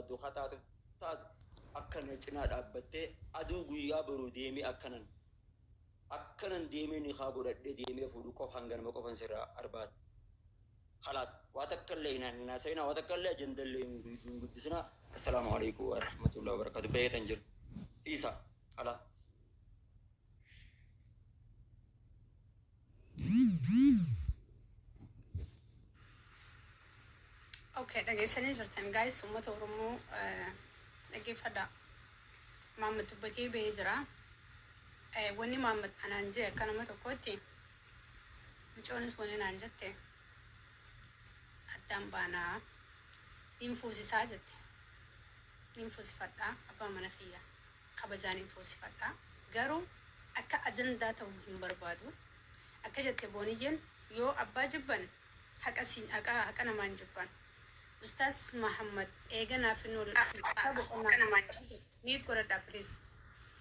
barbaaddu hataatu taatu akkana cinaa dhaabbattee aduu guyyaa baruu deemee akkanan deemee ni haa godhadhee deemee fuudhu qofaan ganama qofan sirraa arbaatu. خلاص واتكلم هنا سينا واتكلم جند اللي قدسنا السلام عليكم ورحمة الله وبركاته بيت انجل عيسى خلاص اوكي دقي سنين جرتن جايز وما تورمو دقي فدا ما متبتي بيجرا وني ما مت انا انجي كان ما تكوتي مجونس وني نانجتي أدم بانا إنفوسي ساجت إنفوسي فتا أبا منخية خبزان إنفوسي فتا قالوا أكا أجنداته هم بربادو أكا جت بونيين يو أبا جبان حق أسين أكا نمان جبان أستاذ محمد إيجانا في نور أكا نمان نيد كورا دابليس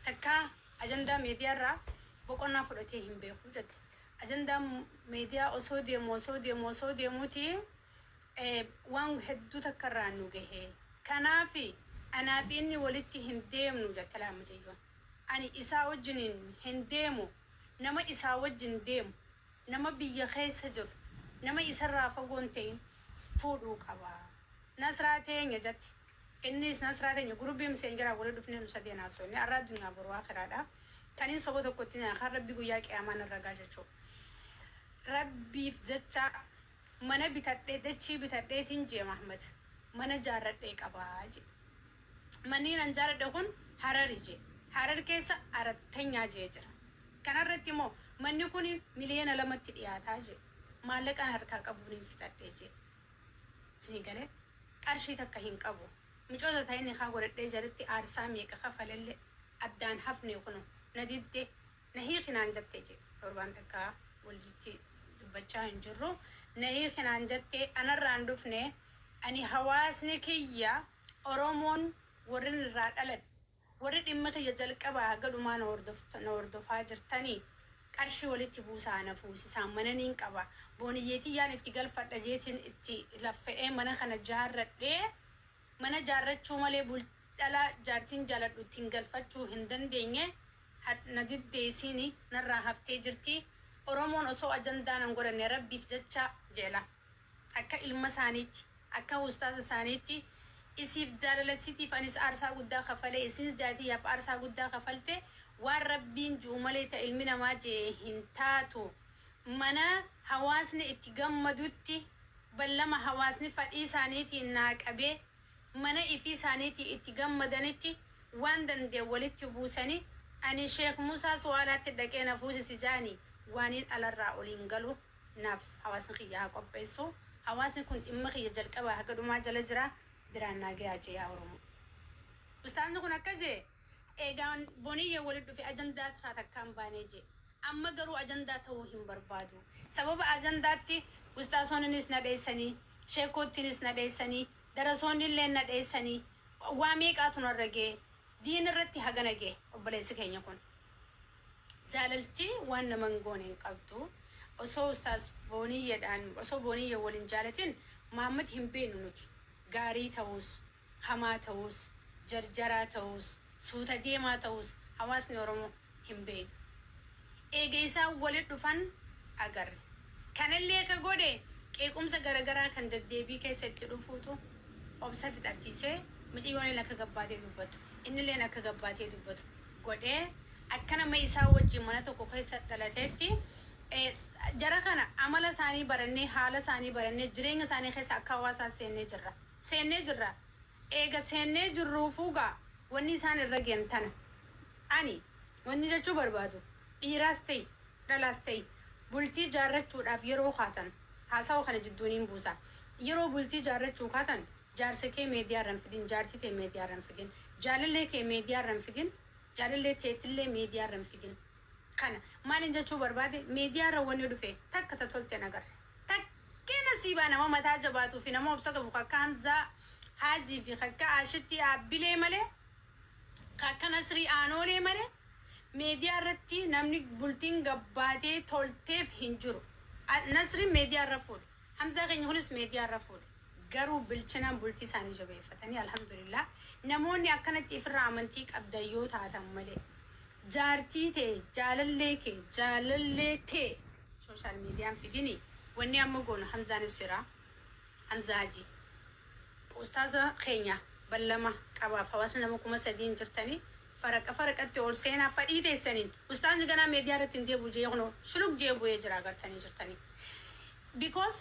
تكا أجندا ميديا را بقولنا فرقتي هم بيخو جت أجندا ميديا أصودي موتي وان هدو تكران نوجه كنافي أنا في إني ولدتي هنديم نوجه كلام جيوان أني إساء وجنين هنديمو نما إساء وجن ديم نما بيجي سجر نما إساء رافقونتين فودو كوا نصراتين يجت إنيس نصراتين يقربي مسنجرا ولدو فينا نسدي ناسوني أرادنا بروا خرادا كانين صبوتو كتير آخر ربي قوياك أمان الرجاجة شو ربي فجتة mana bitadhee dachii bitadhee tinjee Mahmud mana jaarradhee qabaa je manni nan jaarradhe kun Harar je Harar keessa arattanyaa jee jira kanarratti immoo manni kun miliyoona 2tti dhiyaataa je maallaqaan harkaa qabuun fitadhee je sinigale qarshii takka hin qabu micoota ta'inni haa godhadhee jalatti aarsaa meeqa kafalelle addaan hafne kuno nadidde nahi khinaan jatte je torban takka waljitti dubbachaa hin jirru nahi khinaan jatte anarraan dhufne ani hawaasni kiyya oromoon warrin irraa dhalan warri dhimma kiyya jalqabaa gadhumaan hordofaa jirtanii qarshii walitti buusaa na fuusisaan mananiin qaba booniyyeetii yaan itti galfadha jeetiin itti laffa'ee mana kana jaarradhee mana jaarrachuu malee bulchala jaartiin jaaladhu ittiin galfachuu hin dandeenye na diddeesiini narraa haftee jirti oromoon osoo ajandaan an godhanne rabbiif jecha jeela akka ilma isaaniitti akka ustaasa isaaniitti isiif jaalalasiitiif anis aarsaa guddaa kafalee isinis jaatiyaaf aarsaa guddaa kafalte waan rabbiin juu malee ta ilmi namaa jee hin taatu mana hawaasni itti gammadutti ballama hawaasni fadhii isaaniitiin naaqabee mana ifii isaaniitii itti gammadanitti waan dandee walitti buusanii ani sheekh Musaa Suwaalaatti dhaqee na fuusisi jaanii وانين على الرأولين قالوا ناف حواسن خيّا قبيسو حواسن كنت إما خيّا جلقبا هكذا ما جلجرا درانا جاء يا ورمو أستاذ نكون كذا إيجان بنية ولد في أجندات خاطر كم بانيجي أما قروا أجندات هو هم بربادو سبب أجنداتي أستاذ هونس نديسني شيكوت تنس نديسني درسون اللي نديسني واميك أتون الرجع دين الرتي هجناجي وبليس كين يكون جالتي وانا منقونين قبضو وصو استاذ بونية دان وصو بونية ولين جالتين محمد هم بينو نوتي غاري تاوس هما تاوس جرجرا تاوس سوتا ديما تاوس حواس نورمو هم بين ايجيسا ولد دفن اگر كان اللي كغودي كيكم سغرغرا كان ددبي كي ستدفوتو اوبسا فتاتيسه مجي يوني لك غباتي دوبتو ان اللي نك غباتي دوبتو غودي أكنا ما يساوي جمانة توقفه سدلتهتي جرا خنا عمل ثاني برني حال ثاني برني جرينغ ثاني خس أكواس سنة جرا إيجا سنة جروفوجا وني ثاني الرجيم ثانا أني وني جاتو بربادو إيراستي رلاستي بولتي جارة شو أفيرو خاتن هاساو خنا جدونين بوزا يرو بولتي جارة شو خاتن جارسكي ميديا رنفدين جارتي تي ميديا رنفدين جالله كي ميديا رنفدين جالله تيتله ميديا رنفدين خنا مالين جاتو بربادي ميديا رواني دفه تك تطولت نجار تك كنا سيبانا ما متاجباتو فينا ما بسقى بخا كانزا حاجي في خكا عشتي عبلي ماله خكا نسري آنولي ماله ميديا رتي نمني بولتين جباتي تولتف هنجرو نسري ميديا رفول حمزة غني هونس ميديا رفول garuu bilchinaan bultii isaanii jabeeffatanii alhamdulillah namoonni akkanatti ifirraa amantii qabdayyoo taatan malee jaartii ta'e jaalallee ta'e sooshaal miidiyaan fidini wanni amma goonu Hamzaanis jira Hamzaa Hajii ustaaza keenya ballama qabaaf hawaasa nama 3,000 jirtanii faraqatti ol seenaa fadhii teessaniin ustaazni ganaa meediyaa irratti hin deebi'u jeeqno shuluk jeebu'ee jira agartanii jirtanii because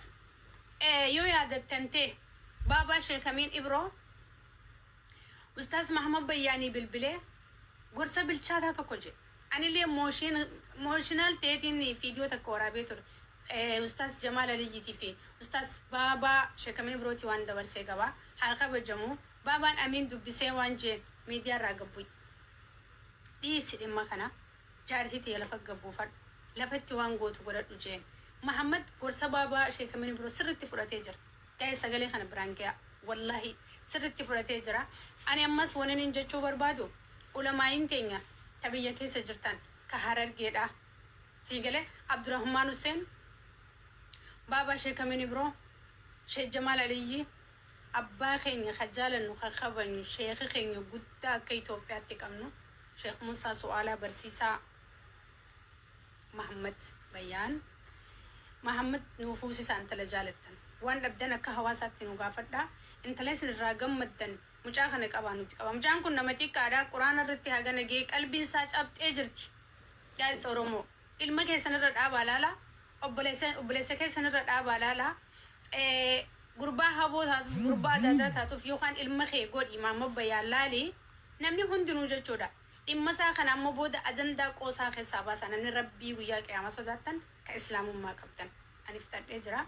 yoo yaadattan ta'e baabaa sheekamiin Ibroo ustaaz Mahamad Bayyaanii bilbilee gorsa bilchaataa tokko jedhe anillee mooshinal ta'eetiin viidiyoo takka waraabee ture ustaaz Jamaal Aliyyiitii fi ustaaz baabaa sheekamiin Ibrooti waan dabarsee qabaa haa kabajamu baabaan amiin dubbisee waan jeen miidiyaa irraa gabbu'i dhiisi dhimma kana jaartii ta'e lafa gabbuufadhu lafatti waan gootu godhadhu jeen Muhammad gorsa baabaa sheekamiin Ibroo sirriitti fudhatee jira gaa'ee sagalee kana biraan ga'a wallahi sirriitti fudhatee jira ani ammas wananin jechuu barbaadu ulamaayin teenya tabiyya keessa jirtan ka Harargeedha siigalee Abdurrahmaan Hussein baabaa sheekamiin Ibroo Sheekh Jamaal Aliyyi abbaa keenya khajaalannu khabanyu sheekh keenya guddaa akka Itoophiyaatti qabnu Sheekh Musaa Su'aalaa barsiisaa Muhammad Bayyaan Muhammad nuufuusi isaan tala jaalattan waan dhabdan akka hawaasaatti nu gaafadhaa intalee sinirraa gammaddan mucaa kana qabaa nuti qaba mucaan kun nama xiqqaadha quraana irratti haga nagee qalbiin isaa cabxee jirti yaa'is Oromoo ilma keessanirra dhaabaa laala obboleessa keessanirra dhaabaa laala gurbaa haboo taatuuf gurbaa adda taatuuf yookaan ilma kee godhi Muhammad Bayyaan laali namni hundinuu jechuudha dhimma isaa kana ammoo booda ajandaa qoosaa keessaa baasan namni rabbii guyyaa qiyaama sodaattan ka islaamummaa qabdan ani fitadhee jira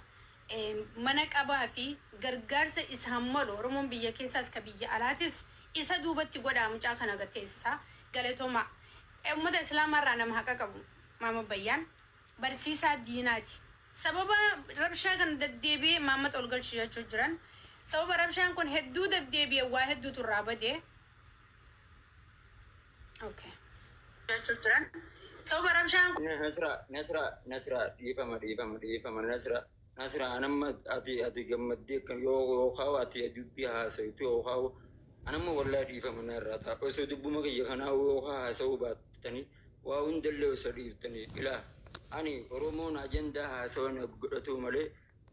mana qabaa fi gargaarsa isaan malu Oromoon biyya keessaas ka biyya alaatis isa duubatti godhaa mucaa kana gateessisaa galatooma ummata islaamarraa nama haqa qabu Muhammad Bayyaan barsiisaa diinaati sababa rabshaa kan deddeebi'ee Muhammad ol galchuu jechuu jiran sababa rabshaan kun hedduu deddeebi'ee waa hedduutu irraa badee okay jechuu jiran sababa rabshaan kun Nasra dhiifama Nasra anamma ati gammaddee kan yoo kaawu ati dubbii haasawtu yoo kaawu anamma wallaahi dhiifama narraa ta'a osoo dubbuma kiyya kanaa yoo haasawuu baattanii waa hundallee osoo dhiiftanii ilaa ani Oromoon ajandaa haasawan godhatu malee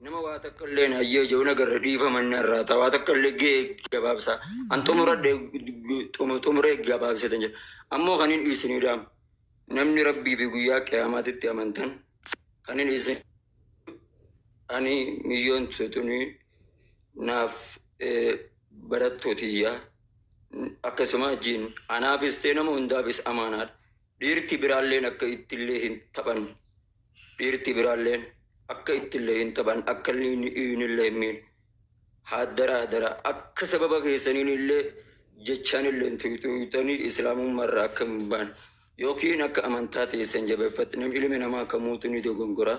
nama waa takka illee nayyee jiru nagarra dhiifama narraa ta'a waa takka illee gee gabaabsaa an xumuree gabaabsatan jira ammoo kanin dhiisiniidhaam namni rabbii fi guyyaa qiyaamaatitti amantan kanin dhiisin ani milyoon tutuni naaf barattootiyyaa akkasuma jiin anaafis ta'e nama hundaafis amaanaadha dhiirti biraalleen akka ittillee hin taphan dhiirti biraalleen akka ittillee hin taphan akka inillee hin haadara akka sababa keessaniin illee jechaan illee tuyxanii islaamummaarraa akka hin baan yookiin akka amantaa teessan jabeeffatti namni ilmi namaa kamuutu ni dogongoraa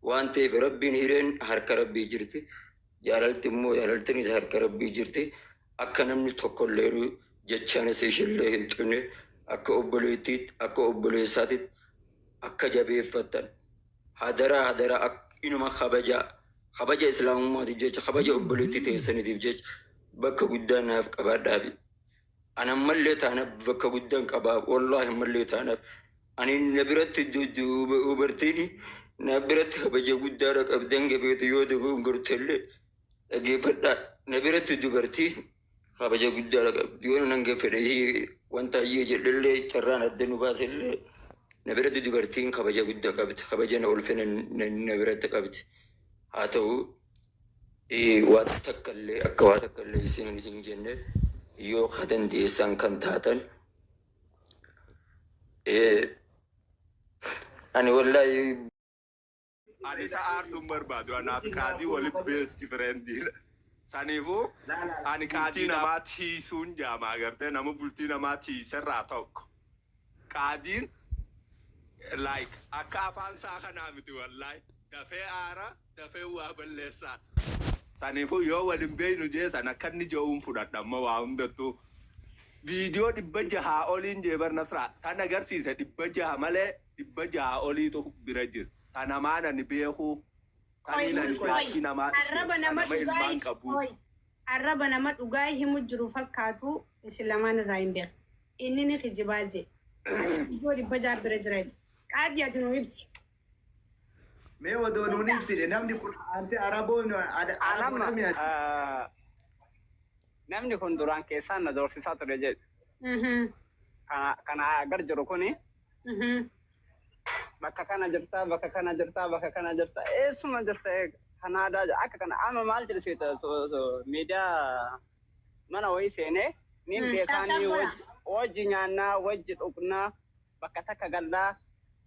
waan ta'eef rabbiin hireen harka rabbii jirti jaalalti immoo jaalaltinis harka rabbii jirti akka namni tokkollee jechaanis ishillee hin xunne akka obboleettiitti akka obboleessaatitti akka jabeeffatan hadara inuma kabaja islaamummaatiif jecha kabaja obboleettii teessaniitiif jecha bakka guddaa naaf qabaadhaafi ana mallee taanaaf bakka guddaan qabaa wallaahi mallee taanaaf ani na biratti dubartiin na biratti kabaja guddaa qabdan gafeetu yoo ta'u gurtelle dhageeffadhaa na biratti dubartiin kabaja guddaa qabdi yoo nan gafedhe wanta iyyee jedhallee carraan adda nu baasellee na biratti dubartiin kabaja guddaa qabdi kabaja na ulfina na biratti qabdi haa ta'u waa takkallee akka waa takkallee isin hin jenne yoo ka dandeessan kan taatan ani wallaahi ani sa'aartuun barbaadu anaaf qaadii waliin beesti firendiidha. Saniifuu ani qaadii namaa tiisuun jaamaa agartee nama bultii namaa tiiserraa tokko. Qaadiin like akka afaan isaa kanaa miti wallaahi dafee aara dafee waa balleessaas. Saniifuu yoo waliin beeynu jeesan akka inni je'uun fudhadha amma waa hundattuu. Viidiyoo 600 oliin jeebar nasraa tan agarsiise 600 malee 600 oliitu bira jira. Tanamaan ani beekuu Kanina jiraachii namaa ilmaan qabu. Arraba nama dhugaa himu jiru fakkaatu isin lamaan irraa hin beeku. Inni ni kijibaa je. Iddoo dhibba jaabbira jira. Qaadii ati nu ibsi. Mee odoo nuun ibsine namni kun anti Araboon namni kun duraan keessaan na doorsisaa ture jedhu. Kana agar jiru kuni bakka kana jirta bakka kana jirta bakka kana jirta eessuma jirta kana aadaa akka kana amma maal jedhisiita miidiyaa mana wayii seenee niin beekaanii wajji nyaannaa wajji dhugnaa bakka takka gallaa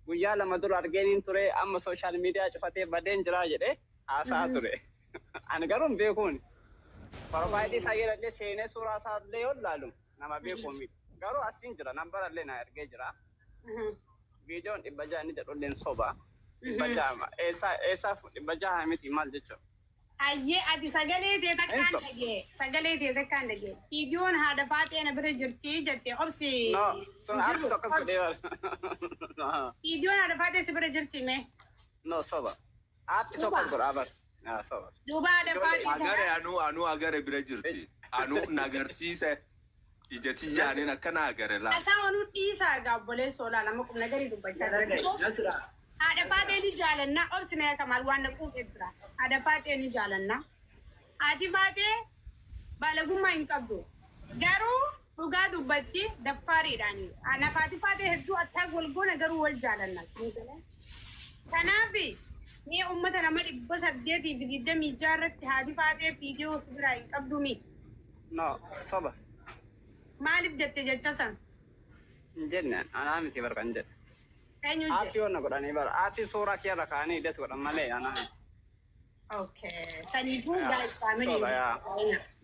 guyyaa lama dura argeeniin ture amma sooshaal miidiyaa cufatee badeen jiraa jedhee haasaa ture. Ani garuu hin beekuun profaayilii isaa jedhadhee seenee suuraa isaa illee yoo ilaalu nama beekuun garuu asiin jira nambara illee na ergee jira. Videoon 600 inni jedhulleen soba. 600 eessaaf 600 miti maal jechuudha. Ayyee ati sagalee ta'e takkaan dhagee sagalee ta'e takkaan dhagee viidiyoon haadha faatee na bira jirti jettee obsi. No sun harki tokkos godhee viidiyoon haadha faatee si bira jirti mee. No soba. Harki tokkos godhaa bar. Soba. Duuba haadha faatee. Anu agare bira jirti. Anu nagarsiise. Ijati jaaniin akkana agare laa. Asaa onuu dhiisaa gaabbolee soolaa nama qubna garii dubbachaa jira. Haadha faatee ni jaalannaa obsi mee kamaal waan naquuqee jira. Haadha faatee ni jaalannaa. Haati faatee baalagummaa hin qabdu. Garuu dhugaa dubbatti daffaariidhaani. Ana faati faatee hedduu attaa golgoona garuu wal jaalannaa. Kanaaf mee uummata nama 826 irratti haati faatee viidiyoo biraa hin qabdu mi. No soba. Maaliif jette jecha san? Hin jenne anaa miti barkan jedhe. Eenyu Ati jedhe? yoona godhanii bara ati suuraa kee irra kaanii hidhatu godhan malee anaa. Okay. Saniifuu guys family.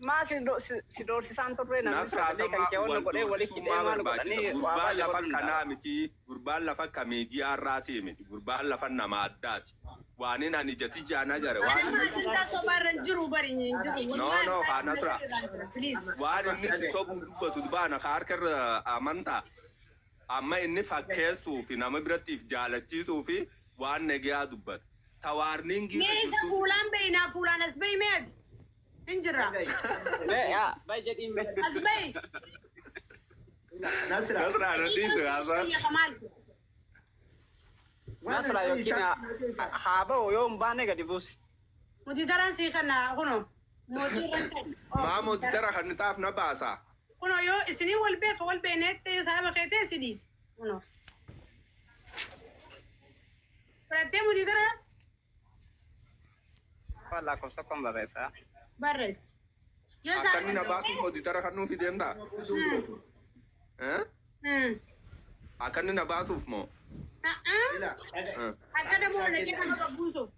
Maa si doorsisaan turre namni sagalee kan kee onna godhee walitti hidhee maal godhanii gurbaan lafa kanaa miti gurbaan lafa kameediyaa irraati miti gurbaan lafa nama addaati. Waan inni ani jati jaana jare waan Maatiin sobarran jiru bari hin jiru. No kana sura. Waan inni sobuu dubbatu baana harka amantaa. Amma inni fakkeessuu fi nama birattiif jaalachiisuu fi waan nagaa dubbatu. Tawaarniin giira. Mee isa fuulaan beeyna fuulaan as beey meeti? Injira. yaa bay jedhiin be. As beey. Nasra. Nasra radiisu asa. Nasra yookiin haaba'u yoo hin baane gadi buusi. Muti taran sii kana kuno. Maa mootii tara kan taaf na baasa. Kuno yoo isinii wal beekneette yoo sababa keetee sidiis. Kuno. Fudhattee muti tara? Wallaa kosa kon barreessaa. Barreessi. Yoo Akkanni na baasuuf mootii tara kan nuuf deemtaa? Akkanni na baasuuf moo? Akkana moonake kama qabbuusuuf.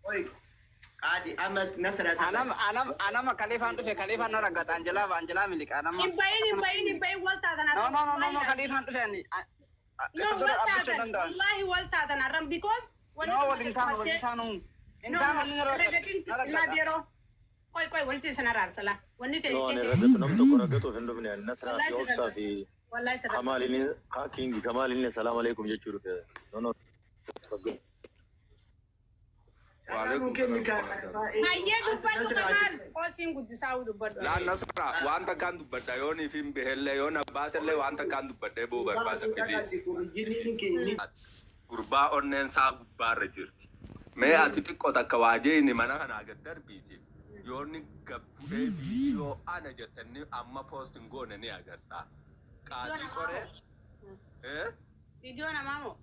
Qaadi amma Nasra. Anama kaliifaan dhufe kaliifaan na raggata Anjelaa miliqa anama. Hin bayin wal taatan. No kaliifaan dhufe ani. No wal taatan. Wallahi wal taatan arran because. No waliin taanu. Intaan ni Nadiro. Koi walitti sana raarsala. Wanni ta'e. No, ne ragatu nam tokko ragatu hin dhufne Nasra fi Obsaa fi Wallahi sirra. Kamaalin salaam alaikum jechuu dhufe. No. Hayyee dubbadhu kamaal oosiin guddisaa dubbadhu. Laan Nasra waan takkaan dubbadha yoo niif hin behellee yoo na baasellee waan takkaan dubbadhee boo barbaada fidis. Gurbaa onneen isaa gubbaarra jirti. Mee ati xiqqoo takka waajee inni mana kanaa gad darbiiti. Yoo inni gabbudhee viidiyoo ana jettanii amma poostiin goone ni agartaa. Qaadii qoree. Viidiyoo namaa moo?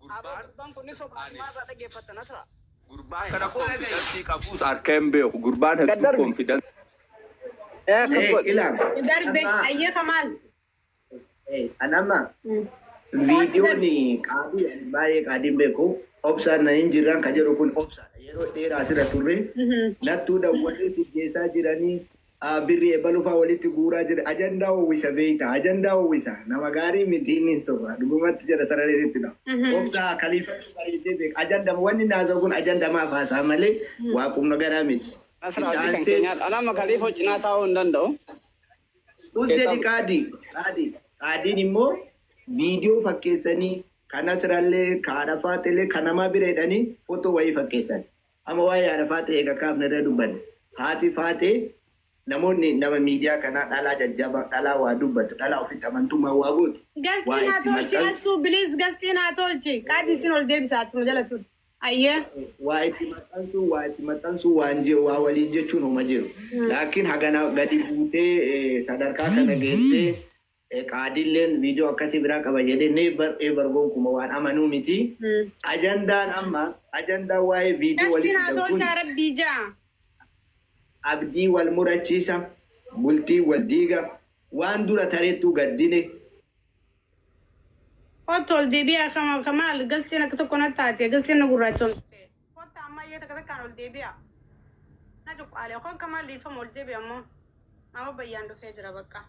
Gurbaan kun soba maarraa dhaggeeffatta Nasra. Gurbaan kana konfidansii qabuus harka hin beeku. Gurbaan hedduu konfidansii. Ilaan. Darbe hayyee kamaal. Anama. Viidiyoon baay'ee qaadiin beeku. Obsaan na hin jirran ka jedhu kun obsaadha. Yeroo dheeraa asirra turre. Nattuu dawwadhee si geessaa jiranii. Birrii eebaluufaa walitti guuraa jira. Ajandaa uwwisa beeyta. Ajandaa uwwisa. Nama gaarii miti inni soba. Dhugumatti jedha sarareetti dha. Obsaa kaliifatti bareedee beeka. Ajandaa wanni naasoo kun ajandaa maaf haasaa malee waaqumna garaa miti. Nasra hojii kan keenyaa anama kaliifoo cinaa taa'uu hin danda'u. Dhuddeedi qaadiin immoo viidiyoo fakkeessanii kan Nasrallee kan Arafaatellee kan namaa bira hidhanii footoo wayii fakkeessan. Amma waa'ee haadha faatee eega kaafne irra dubbanne. Haati faatee namoonni nama miidiyaa kanaa dhalaa jajjaba dhalaa waa dubbatu dhalaa ofitti amantummaa waa gootu. Gastiin haa tolchi asuu bilis gastiin haa tolchi qaadii isin ol deebisaa attuma jala ture. Ayyee. Waa itti maxxansuu waa waliin jechuun homa jiru. Laakiin hagana gadi buutee sadarkaa kana geessee qaadilleen viidiyoo akkasii biraa qaba jedhee never ever gonkumaa waan amanuu miti. Ajandaan amma ajandaan waa'ee viidiyoo walitti gastiin haa tolcha rabbii jaa. Abdii wal murachiisa bultii wal diiga waan dura tareettuu gaddine. Hottol deebi'aa kamaal gastiin akka tokko na taate gastiin na gurraachomsite. Hotta amma iyyee takka takkaan ol deebi'aa. Na cuqqaalee hoo kamaal dhiifama ol deebi'a ammoo nama bayyaan dhufee jira bakka.